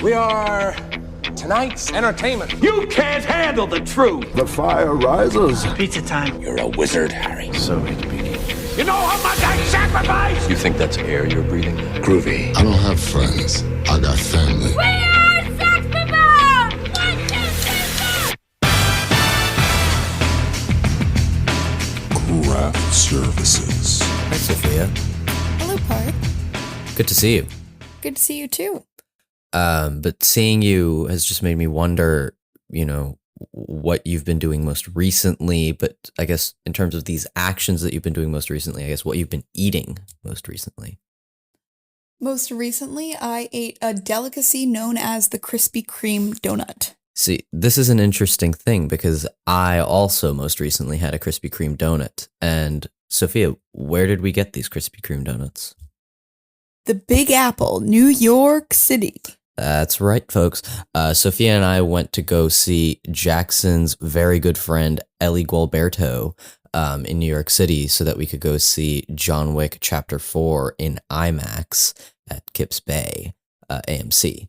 We are tonight's entertainment. You can't handle the truth. The fire rises. Pizza time. You're a wizard, Harry. So it begins. You know how much I sacrifice? You think that's air you're breathing? Groovy. I don't have friends. I got family. We are Sex People! 1, 2, 3, 4! Craft Services. Hi, Sophia. Hello, Parth. Good to see you. Good to see you too. But seeing you has just made me wonder, what you've been doing most recently, but I guess in terms of these actions that you've been doing most recently, I guess what you've been eating most recently. Most recently, I ate a delicacy known as the Krispy Kreme donut. See, this is an interesting thing because I also most recently had a Krispy Kreme donut. And Sophia, where did we get these Krispy Kreme donuts? The Big Apple, New York City. That's right, folks. Sophia and I went to go see Jackson's very good friend, Ellie Gualberto, in New York City so that we could go see John Wick Chapter 4 in IMAX at Kips Bay, AMC.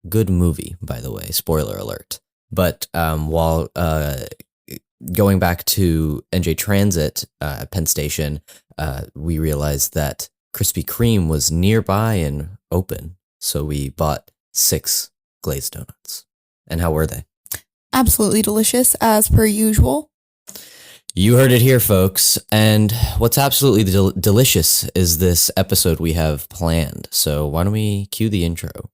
Good movie, by the way, spoiler alert. But while going back to NJ Transit at Penn Station, we realized that Krispy Kreme was nearby and open. So we bought 6 glazed donuts. And how were they? Absolutely delicious, as per usual. You heard it here, folks. And what's absolutely delicious is this episode we have planned. So why don't we cue the intro?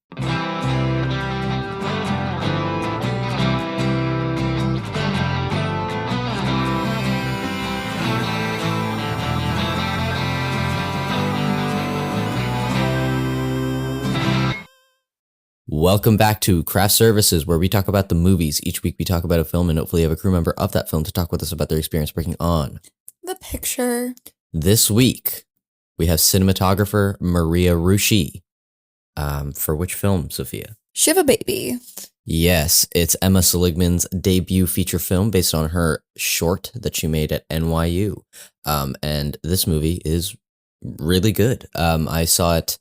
Welcome back to Craft Services, where we talk about the movies. Each week we talk about a film and hopefully have a crew member of that film to talk with us about their experience working on the picture. This week, we have cinematographer Maria Rusche. For which film, Sophia? Shiva Baby. Yes, it's Emma Seligman's debut feature film based on her short that she made at NYU. And this movie is really good. I saw it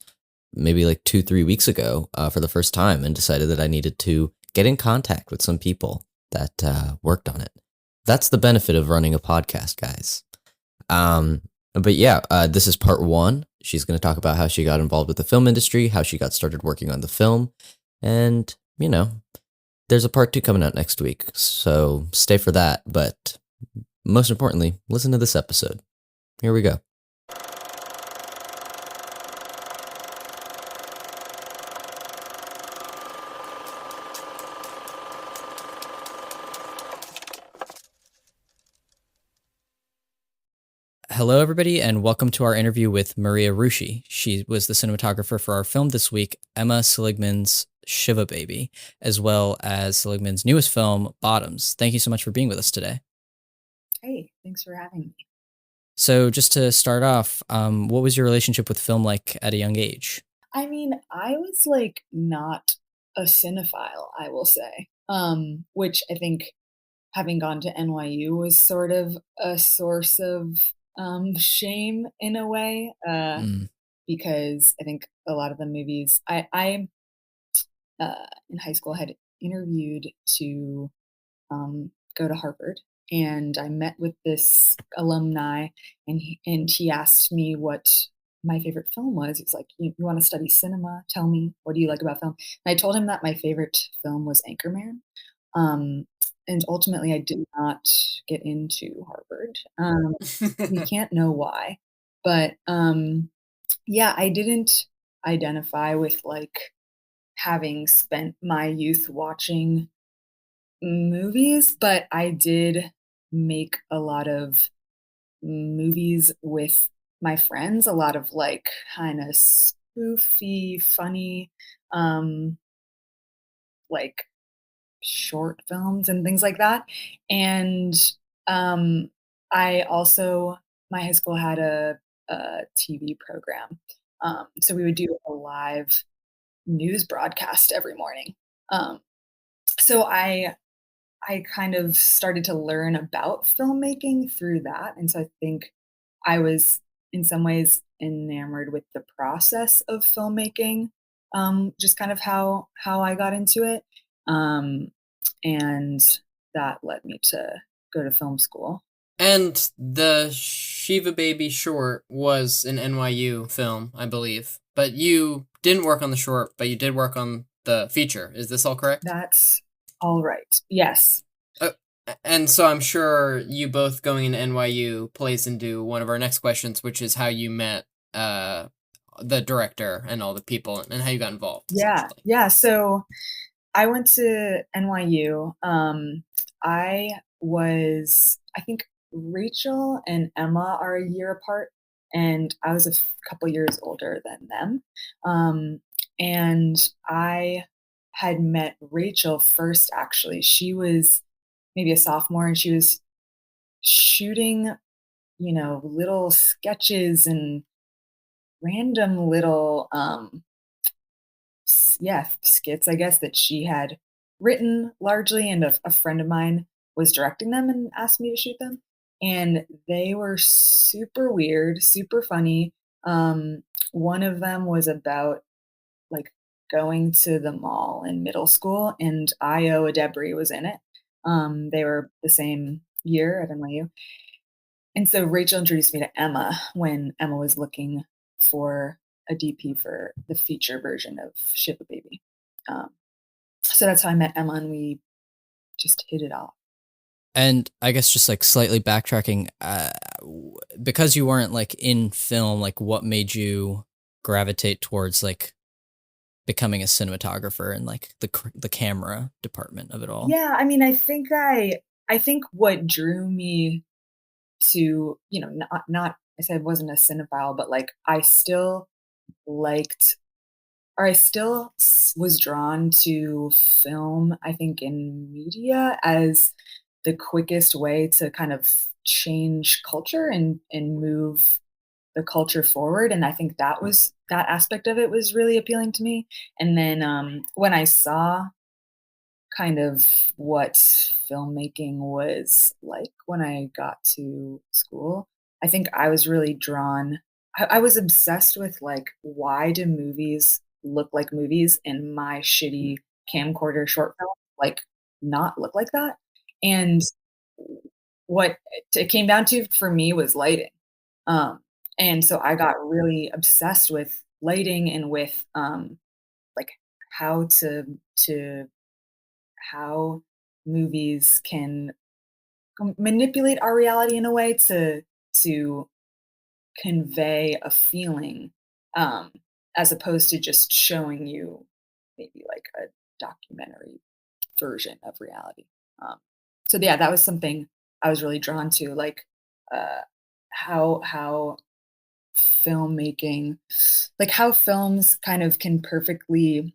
maybe like 2-3 weeks ago for the first time and decided that I needed to get in contact with some people that worked on it. That's the benefit of running a podcast, guys. But yeah, this is part 1. She's going to talk about how she got involved with the film industry, how she got started working on the film. And, there's a part 2 coming out next week. So stay for that. But most importantly, listen to this episode. Here we go. Hello, everybody, and welcome to our interview with Maria Rusche. She was the cinematographer for our film this week, Emma Seligman's Shiva Baby, as well as Seligman's newest film, Bottoms. Thank you so much for being with us today. Hey, thanks for having me. So just to start off, what was your relationship with film like at a young age? I mean, I was not a cinephile, I will say, which I think having gone to NYU was sort of a source of shame in a way, because I think a lot of the movies I in high school had interviewed to go to Harvard, and I met with this alumni, and he asked me what my favorite film was. He's like, you want to study cinema? Tell me, what do you like about film? And I told him that my favorite film was Anchorman. And ultimately, I did not get into Harvard. We can't know why. But yeah, I didn't identify with having spent my youth watching movies, but I did make a lot of movies with my friends, a lot of kind of spoofy, funny, short films and things like that. And I also, my high school had a TV program. So we would do a live news broadcast every morning. So I kind of started to learn about filmmaking through that. And so I think I was in some ways enamored with the process of filmmaking. just kind of how I got into it. And that led me to go to film school. And the Shiva Baby short was an NYU film, I believe. But you didn't work on the short, but you did work on the feature. Is this all correct? That's all right. Yes. And so I'm sure you both going into NYU plays into one of our next questions, which is how you met the director and all the people and how you got involved. Yeah. Yeah. So I went to NYU. I think Rachel and Emma are a year apart, and I was a couple years older than them. And I had met Rachel first, actually. She was maybe a sophomore, and she was shooting, little sketches and random little, skits, I guess, that she had written largely, and a friend of mine was directing them and asked me to shoot them. And they were super weird, super funny. One of them was about like going to the mall in middle school, and Io Adebri was in it. They were the same year at NYU. And so Rachel introduced me to Emma when Emma was looking for a DP for the feature version of Shiva Baby. So that's how I met Emma, and we just hit it off. And I guess just like slightly backtracking, because you weren't like in film, like what made you gravitate towards like becoming a cinematographer and like the camera department of it all? Yeah, I mean, I think what drew me to, not I said I wasn't a cinephile, but like I still liked, or I still was drawn to film, I think, in media as the quickest way to kind of change culture and move the culture forward. And I think that aspect of it was really appealing to me. And then when I saw kind of what filmmaking was like when I got to school, I think I was really drawn. I was obsessed with like, why do movies look like movies in my shitty camcorder short film like not look like that? And what it came down to for me was lighting. And so I got really obsessed with lighting and with like how how movies can manipulate our reality in a way to convey a feeling, as opposed to just showing you maybe like a documentary version of reality. So yeah, that was something I was really drawn to, like how filmmaking, like how films kind of can perfectly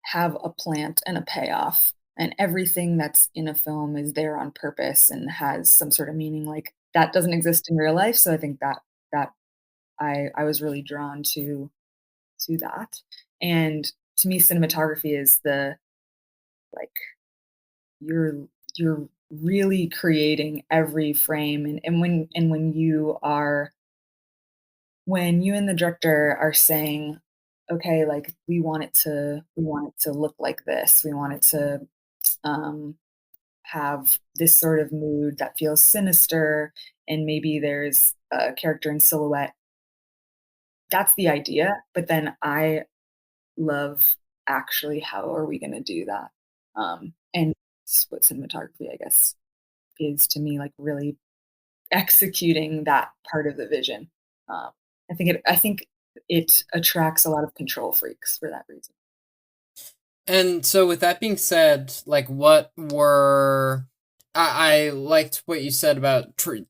have a plant and a payoff, and everything that's in a film is there on purpose and has some sort of meaning. Like that doesn't exist in real life. So I think that I was really drawn to that. And to me, cinematography is the like you're really creating every frame, and when you and the director are saying, okay, like we want it to look like this, we want it to have this sort of mood that feels sinister, and maybe there's a character in silhouette. That's the idea, but then I love actually how are we going to do that, and that's what cinematography, I guess, is to me, like really executing that part of the vision. I think it attracts a lot of control freaks for that reason. And so with that being said, like what were I liked what you said about Trent.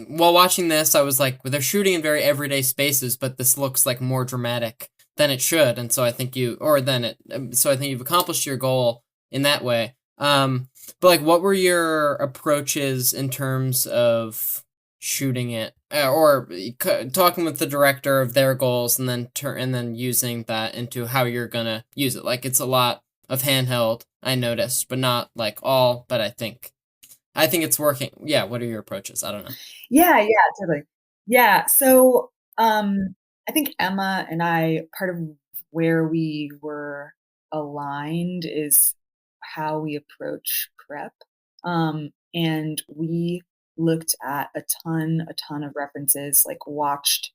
While watching this, I was like, well, they're shooting in very everyday spaces, but this looks like more dramatic than it should. And so I think you've accomplished your goal in that way. But like, what were your approaches in terms of shooting it, or talking with the director of their goals, and then using that into how you're gonna use it? Like, it's a lot of handheld, I noticed, but not like all. But I think it's working. Yeah. What are your approaches? I don't know. Yeah, totally. Yeah. So I think Emma and I, part of where we were aligned is how we approach prep. And we looked at a ton of references, like watched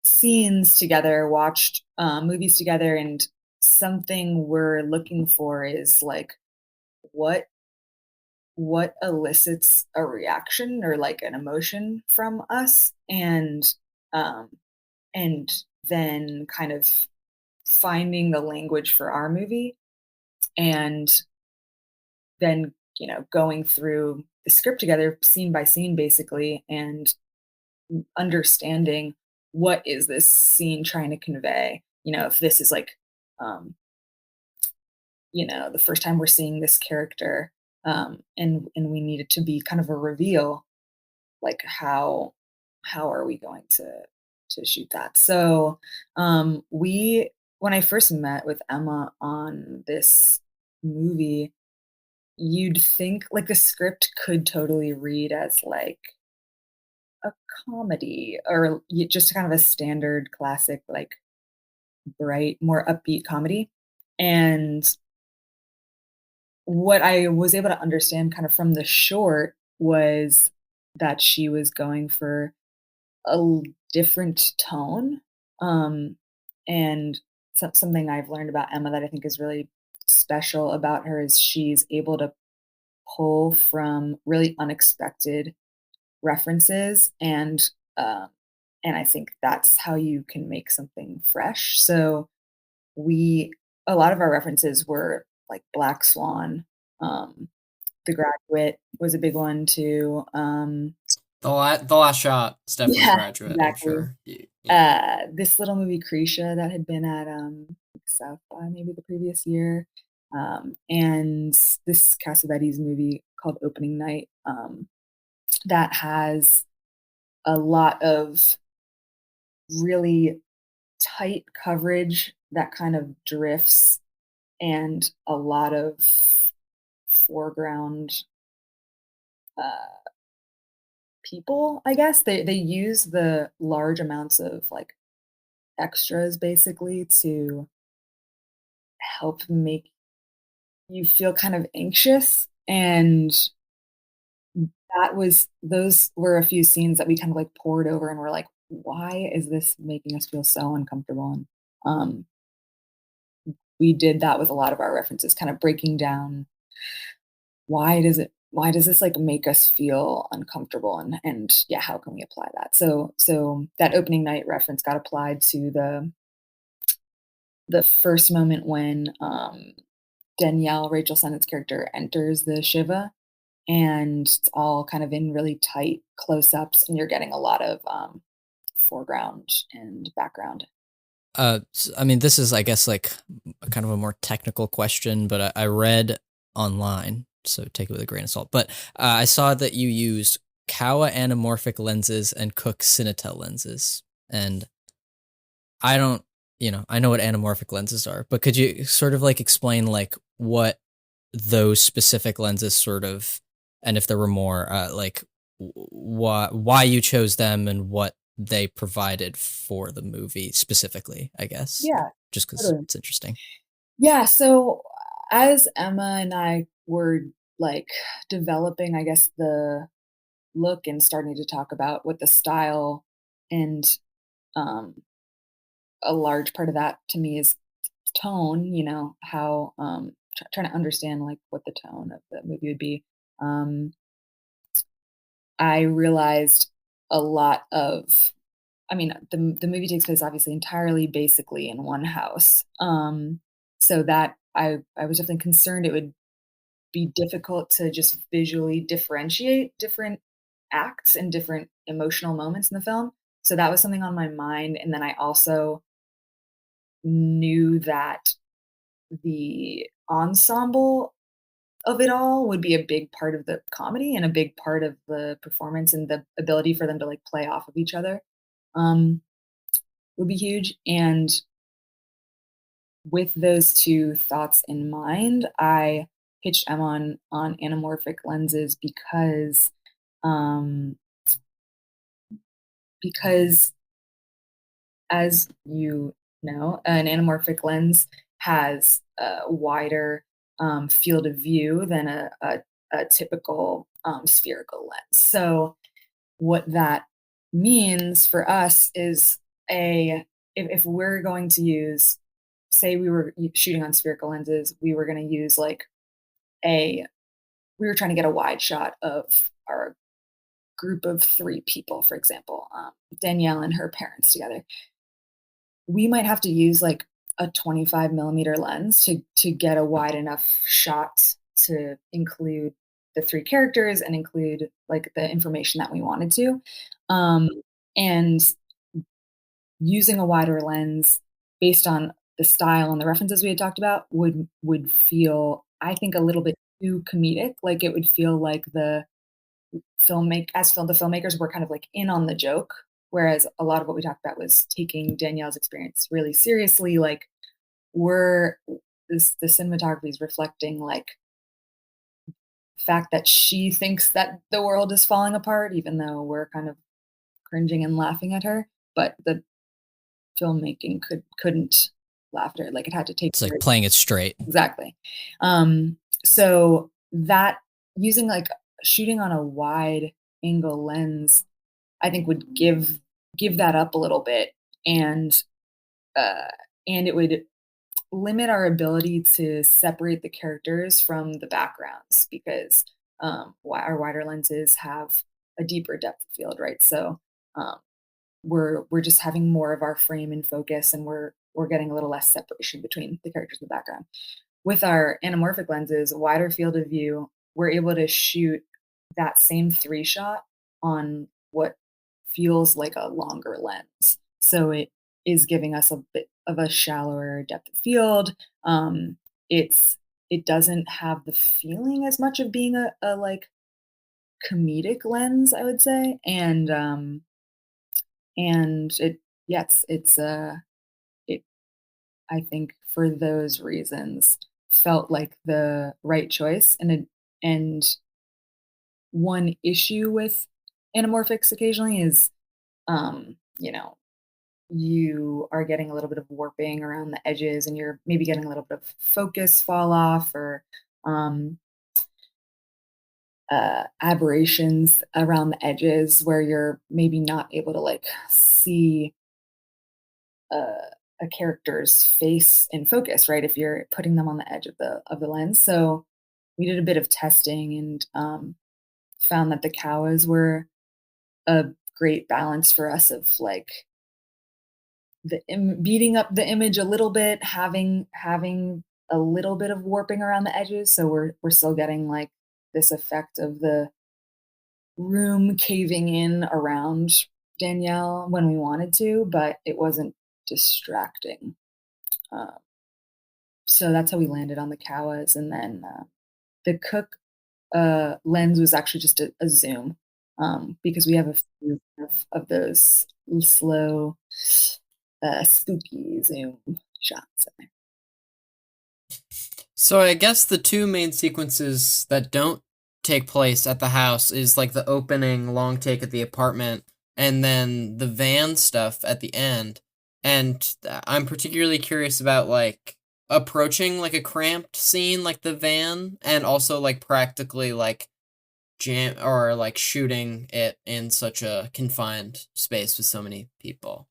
scenes together, watched movies together, and something we're looking for is like what elicits a reaction or like an emotion from us, um, and then kind of finding the language for our movie, and then going through the script together scene by scene basically, and understanding what is this scene trying to convey. If this is like the first time we're seeing this character, and we need it to be kind of a reveal, like how are we going to shoot that? So we when I first met with Emma on this movie, you'd think like the script could totally read as like a comedy or just kind of a standard classic, like bright, more upbeat comedy. And what I was able to understand kind of from the short was that she was going for different tone. And something I've learned about Emma that I think is really special about her is she's able to pull from really unexpected references, and I think that's how you can make something fresh. So a lot of our references were like Black Swan, The Graduate was a big one too. The last shot is definitely Yeah, Graduate, I'm exactly. sure. Yeah. This little movie Krisha that had been at South by maybe the previous year, and this Cassavetes movie called Opening Night, that has a lot of really tight coverage that kind of drifts, and a lot of foreground people, I guess. They use the large amounts of like extras basically to help make you feel kind of anxious, and those were a few scenes that we kind of like poured over and were like, why is this making us feel so uncomfortable? And we did that with a lot of our references, kind of breaking down why does this like make us feel uncomfortable, and yeah, how can we apply that? So that opening night reference got applied to the first moment when Danielle, Rachel Sennett's character, enters the Shiva, and it's all kind of in really tight close-ups, and you're getting a lot of foreground and background. I mean, this is, I guess, like kind of a more technical question, but I read online, so take it with a grain of salt. But I saw that you used Kowa anamorphic lenses and Cook Cinetel lenses, and I don't, I know what anamorphic lenses are, but could you sort of like explain like what those specific lenses sort of, and if there were more, like why you chose them and what they provided for the movie specifically, I guess. Yeah, Just because totally. it's interesting. Yeah, so as Emma and I were like developing, I guess, the look and starting to talk about what the style, and um, a large part of that to me is tone, how trying to understand like what the tone of the movie would be. Um, I realized a lot of, I mean, the movie takes place obviously entirely basically in one house. So that I was definitely concerned it would be difficult to just visually differentiate different acts and different emotional moments in the film. So that was something on my mind. And then I also knew that the ensemble of it all would be a big part of the comedy and a big part of the performance, and the ability for them to like play off of each other um, would be huge. And with those two thoughts in mind, I pitched Emma on anamorphic lenses um, because as you know, an anamorphic lens has a wider field of view than a typical spherical lens. So what that means for us is if we're going to use, say we were shooting on spherical lenses, we were going to use like we were trying to get a wide shot of our group of 3 people, for example, Danielle and her parents together. We might have to use like a 25 millimeter lens to get a wide enough shot to include the 3 characters and include like the information that we wanted to. And using a wider lens based on the style and the references we had talked about would feel, I think, a little bit too comedic. Like it would feel like the filmmakers were kind of like in on the joke, whereas a lot of what we talked about was taking Danielle's experience really seriously. Like the cinematography is reflecting like fact that she thinks that the world is falling apart, even though we're kind of cringing and laughing at her. But the filmmaking couldn't laugh at her. Like it had to take. It's like playing it straight. Exactly. So that using like shooting on a wide angle lens, I think would give that up a little bit, and it would limit our ability to separate the characters from the backgrounds, because our wider lenses have a deeper depth of field, right? So we're just having more of our frame in focus, and we're getting a little less separation between the characters in the background. With our anamorphic lenses, wider field of view, we're able to shoot that same 3 shot on what feels like a longer lens. So it is giving us a bit of a shallower depth of field. It doesn't have the feeling as much of being a like comedic lens, I would say. And it, I think for those reasons felt like the right choice. And one issue with anamorphics occasionally is, you are getting a little bit of warping around the edges, and you're maybe getting a little bit of focus fall off, or aberrations around the edges where you're maybe not able to like see a character's face in focus, right? If you're putting them on the edge of the lens. So we did a bit of testing and found that the Kawas were a great balance for us of like beating up the image a little bit, having a little bit of warping around the edges. So we're still getting like this effect of the room caving in around Danielle when we wanted to, but it wasn't distracting. So that's how we landed on the Kawas. And then the Cook lens was actually just a zoom, because we have a few of those slow, spooky zoom shots. So I guess the 2 main sequences that don't take place at the house is like the opening long take at the apartment, and then the van stuff at the end. And I'm particularly curious about like approaching like a cramped scene like the van, and also like practically like jam or like shooting it in such a confined space with so many people.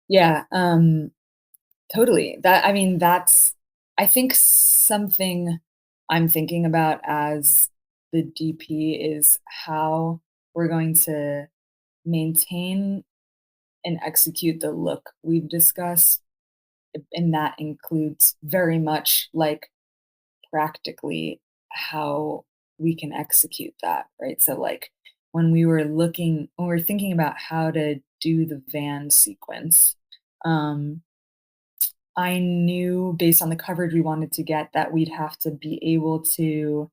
Yeah, totally. That's, I think, something I'm thinking about as the DP is how we're going to maintain and execute the look we've discussed. And that includes very much like practically how we can execute that, right? So like when we were thinking about how to do the van sequence, I knew based on the coverage we wanted to get that we'd have to be able to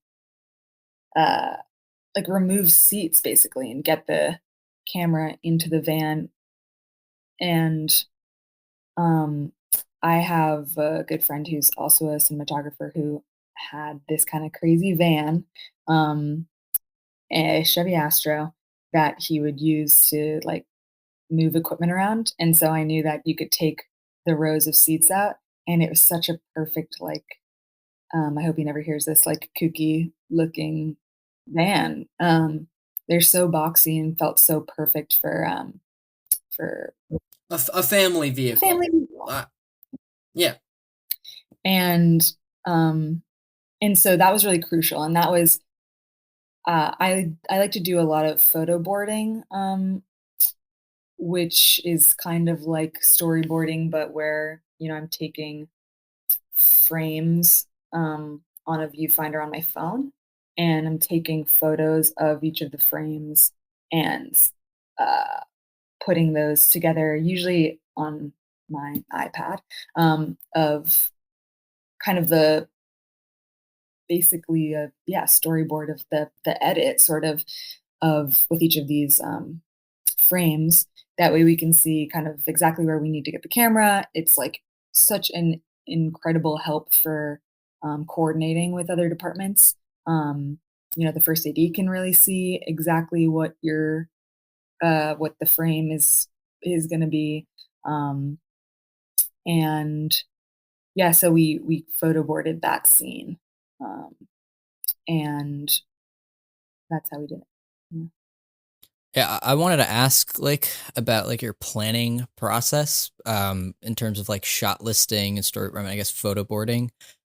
like remove seats basically and get the camera into the van. And I have a good friend who's also a cinematographer who had this kind of crazy van, a Chevy Astro, that he would use to like move equipment around. And so I knew that you could take the rows of seats out, and it was such a perfect, like, I hope he never hears this, like, kooky looking van. They're so boxy and felt so perfect for A family vehicle. family people. Yeah. And, um, and so that was really crucial, and that was, I like to do a lot of photo boarding, which is kind of like storyboarding, but where, I'm taking frames, on a viewfinder on my phone, and I'm taking photos of each of the frames and, uh, putting those together, usually on my iPad, of kind of the basically a storyboard of the edit sort of with each of these frames. That way we can see kind of exactly where we need to get the camera. It's like such an incredible help for coordinating with other departments. The first AD can really see exactly what what the frame is going to be, um, and yeah, so we photo boarded that scene, um, and that's how we did it. Yeah. Yeah, I wanted to ask like about like your planning process in terms of like shot listing and story, I mean, I guess photo boarding.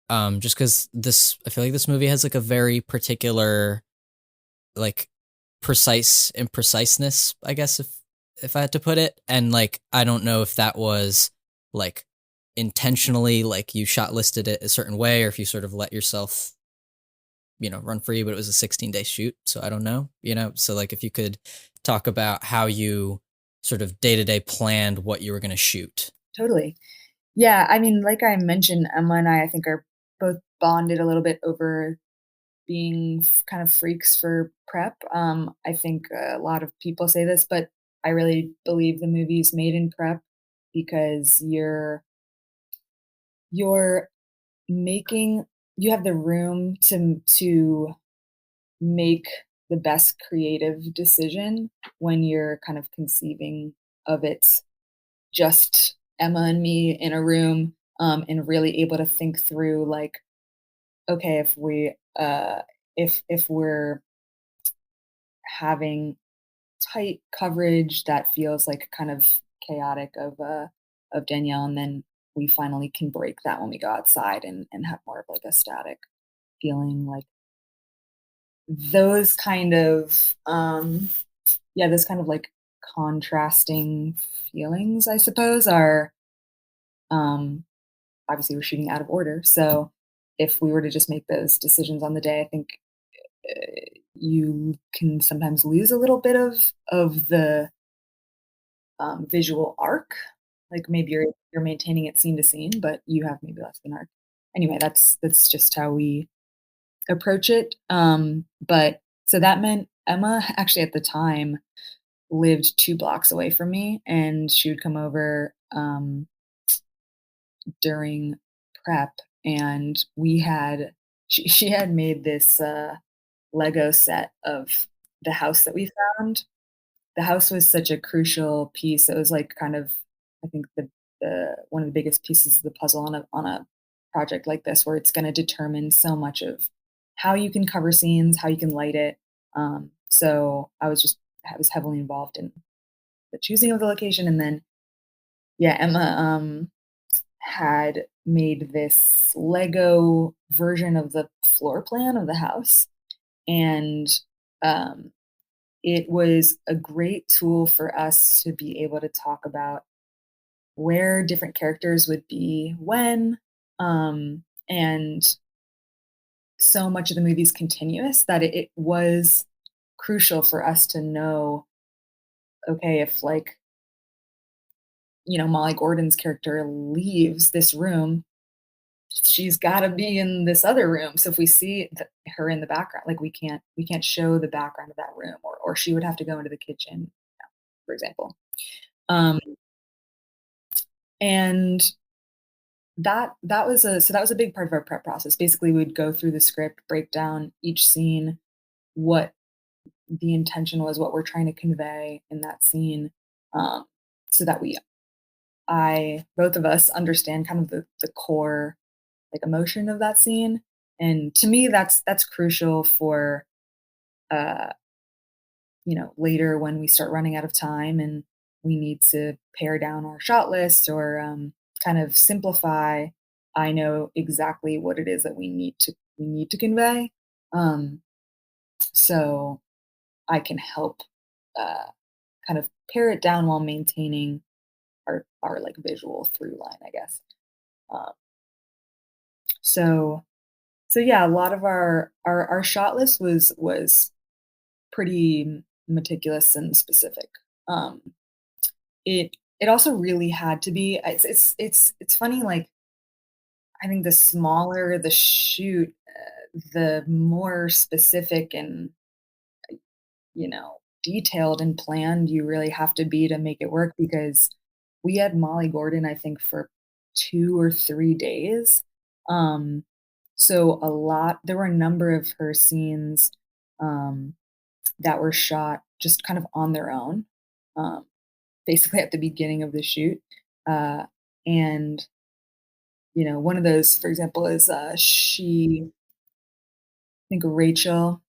Just because this, I feel like this movie has like a very particular like precise impreciseness, I guess if I had to put it. And like I don't know if that was like intentionally like you shot listed it a certain way or if you sort of let yourself run free, but it was a 16-day shoot, so I don't know, so like if you could talk about how you sort of day-to-day planned what you were going to shoot. Totally. Yeah, I mean, like I mentioned, Emma and I think are both bonded a little bit over being kind of freaks for prep. I think a lot of people say this, but I really believe the movie's made in prep because you're making you have the room to make the best creative decision when you're kind of conceiving of it just Emma and me in a room, and really able to think through like, okay, if we're having tight coverage that feels like kind of chaotic of Danielle, and then we finally can break that when we go outside and have more of like a static feeling, like those kind of those kind of like contrasting feelings, I suppose, are um obviously we're shooting out of order. So if we were to just make those decisions on the day, I think you can sometimes lose a little bit of the visual arc. Like maybe you're maintaining it scene to scene, but you have maybe less of an arc. Anyway, that's just how we approach it. But so that meant Emma actually at the time lived 2 blocks away from me, and she would come over during prep, and she had made this Lego set of the house that we found. The house was such a crucial piece. It was like kind of, I think the one of the biggest pieces of the puzzle on a project like this, where it's going to determine so much of how you can cover scenes, how you can light it. So I was heavily involved in the choosing of the location, and then yeah, Emma had made this Lego version of the floor plan of the house, and um, it was a great tool for us to be able to talk about where different characters would be when, and so much of the movie's continuous that it was crucial for us to know, okay, if like, Molly Gordon's character leaves this room, she's got to be in this other room. So if we see her in the background, like we can't show the background of that room, or she would have to go into the kitchen, for example. Um, and that was a big part of our prep process. Basically, we'd go through the script, break down each scene, what the intention was, what we're trying to convey in that scene, so that we both of us understand kind of the core like emotion of that scene. And to me, that's crucial for, later when we start running out of time and we need to pare down our shot list or kind of simplify. I know exactly what it is that we need to convey, so I can help kind of pare it down while maintaining our like visual through line, I guess. Um, so yeah, a lot of our shot list was pretty meticulous and specific. It also really had to be. It's funny. Like I think the smaller the shoot, the more specific and detailed and planned you really have to be to make it work. Because we had Molly Gordon, I think, for 2 or 3 days. So there were a number of her scenes that were shot just kind of on their own, basically at the beginning of the shoot. And, one of those, for example, is I think Rachel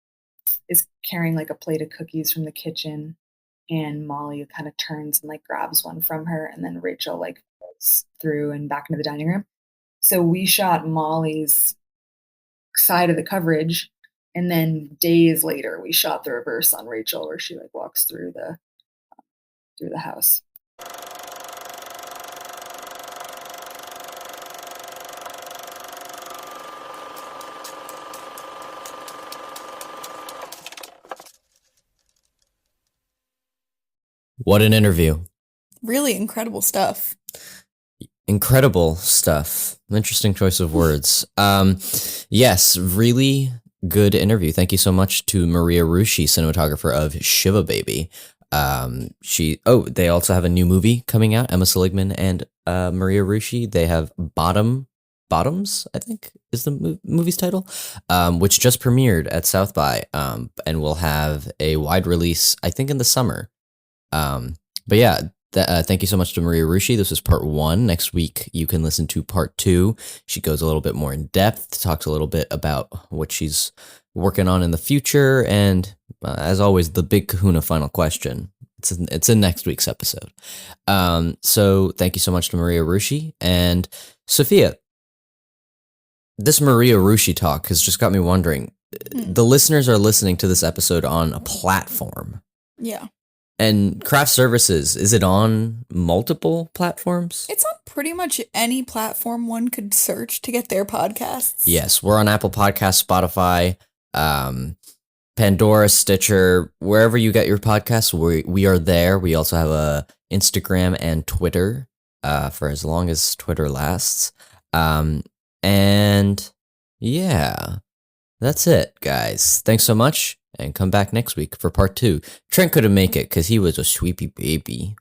is carrying like a plate of cookies from the kitchen, and Molly kind of turns and like grabs one from her, and then Rachel like goes through and back into the dining room. So we shot Molly's side of the coverage, and then days later we shot the reverse on Rachel, where she like walks through the house. What an interview. Really incredible stuff. Incredible stuff. Interesting choice of words. Yes, really good interview. Thank you so much to Maria Rusche, cinematographer of Shiva Baby. They also have a new movie coming out. Emma Seligman and Maria Rusche. They have Bottoms, I think is the movie's title, which just premiered at South by, and will have a wide release, I think, in the summer. But yeah, thank you so much to Maria Rusche. This was part 1. Next week, you can listen to part 2. She goes a little bit more in depth, talks a little bit about what she's working on in the future, and as always, the big kahuna final question. It's in next week's episode. So thank you so much to Maria Rusche. And Sophia, this Maria Rusche talk has just got me wondering, the listeners are listening to this episode on a platform. Yeah. And Craft Services, is it on multiple platforms? It's on pretty much any platform one could search to get their podcasts. Yes, we're on Apple Podcasts, Spotify, Pandora, Stitcher, wherever you get your podcasts, we are there. We also have a Instagram and Twitter for as long as Twitter lasts. And yeah, that's it, guys. Thanks so much. And come back next week for part 2. Trent couldn't make it because he was a sweepy baby.